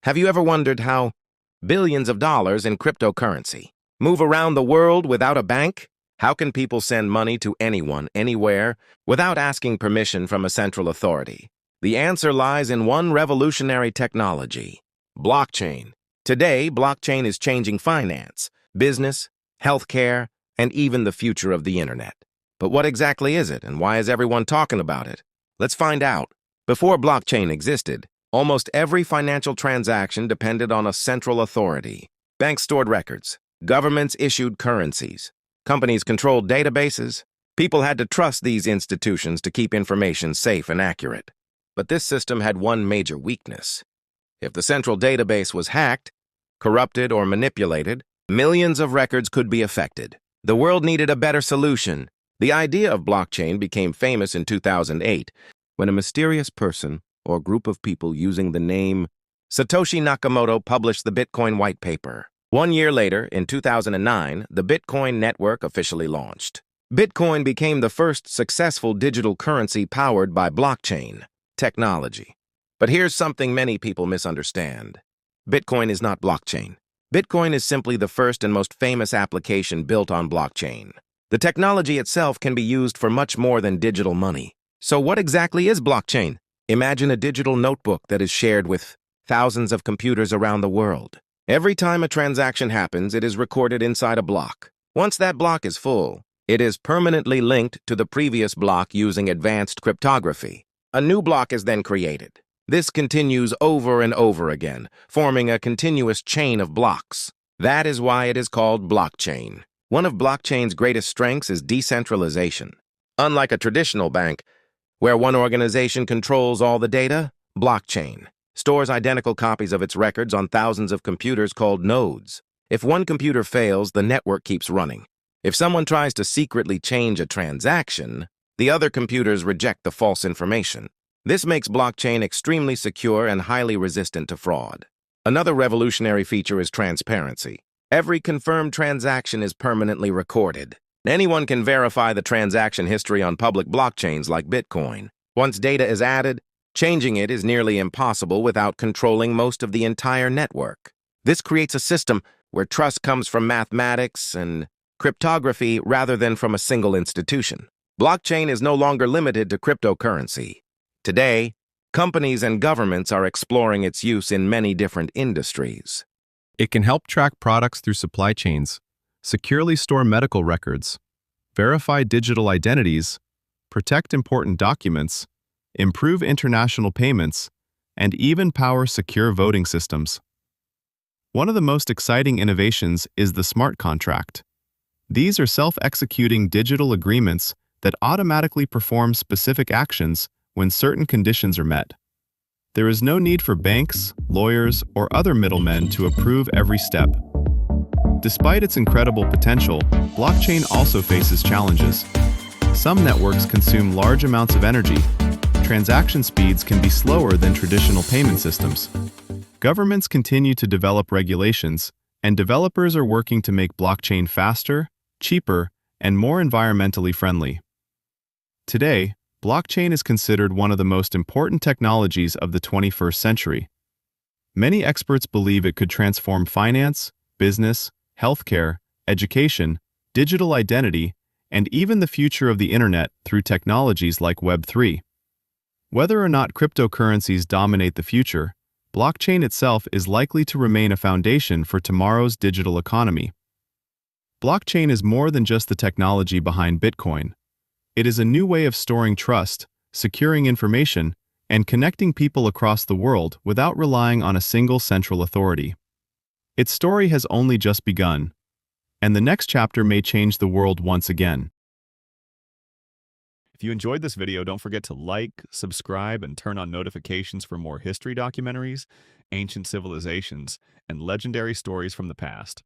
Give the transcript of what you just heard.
Have you ever wondered how billions of dollars in cryptocurrency move around the world without a bank? How can people send money to anyone, anywhere, without asking permission from a central authority? The answer lies in one revolutionary technology: blockchain. Today, blockchain is changing finance, business, healthcare, and even the future of the internet. But what exactly is it, and why is everyone talking about it? Let's find out. Before blockchain existed, almost every financial transaction depended on a central authority. Banks stored records. Governments issued currencies. Companies controlled databases. People had to trust these institutions to keep information safe and accurate. But this system had one major weakness. If the central database was hacked, corrupted, or manipulated, millions of records could be affected. The world needed a better solution. The idea of blockchain became famous in 2008 when a mysterious person or group of people using the name Satoshi Nakamoto published the Bitcoin white paper. 1 year later, in 2009, the Bitcoin network officially launched. Bitcoin became the first successful digital currency powered by blockchain technology. But here's something many people misunderstand. Bitcoin is not blockchain. Bitcoin is simply the first and most famous application built on blockchain. The technology itself can be used for much more than digital money. So what exactly is blockchain? Imagine a digital notebook that is shared with thousands of computers around the world. Every time a transaction happens, it is recorded inside a block. Once that block is full, it is permanently linked to the previous block using advanced cryptography. A new block is then created. This continues over and over again, forming a continuous chain of blocks. That is why it is called blockchain. One of blockchain's greatest strengths is decentralization. Unlike a traditional bank, where one organization controls all the data, blockchain stores identical copies of its records on thousands of computers called nodes. If one computer fails, the network keeps running. If someone tries to secretly change a transaction, the other computers reject the false information. This makes blockchain extremely secure and highly resistant to fraud. Another revolutionary feature is transparency. Every confirmed transaction is permanently recorded. Anyone can verify the transaction history on public blockchains like Bitcoin. Once data is added, changing it is nearly impossible without controlling most of the entire network. This creates a system where trust comes from mathematics and cryptography rather than from a single institution. Blockchain is no longer limited to cryptocurrency. Today, companies and governments are exploring its use in many different industries. It can help track products through supply chains, securely store medical records, verify digital identities, protect important documents, improve international payments, and even power secure voting systems. One of the most exciting innovations is the smart contract. These are self-executing digital agreements that automatically perform specific actions when certain conditions are met. There is no need for banks, lawyers, or other middlemen to approve every step. Despite its incredible potential, blockchain also faces challenges. Some networks consume large amounts of energy. Transaction speeds can be slower than traditional payment systems. Governments continue to develop regulations, and developers are working to make blockchain faster, cheaper, and more environmentally friendly. Today, blockchain is considered one of the most important technologies of the 21st century. Many experts believe it could transform finance, business, healthcare, education, digital identity, and even the future of the internet through technologies like Web3. Whether or not cryptocurrencies dominate the future, blockchain itself is likely to remain a foundation for tomorrow's digital economy. Blockchain is more than just the technology behind Bitcoin. It is a new way of storing trust, securing information, and connecting people across the world without relying on a single central authority. Its story has only just begun, and the next chapter may change the world once again. If you enjoyed this video, don't forget to like, subscribe, and turn on notifications for more history documentaries, ancient civilizations, and legendary stories from the past.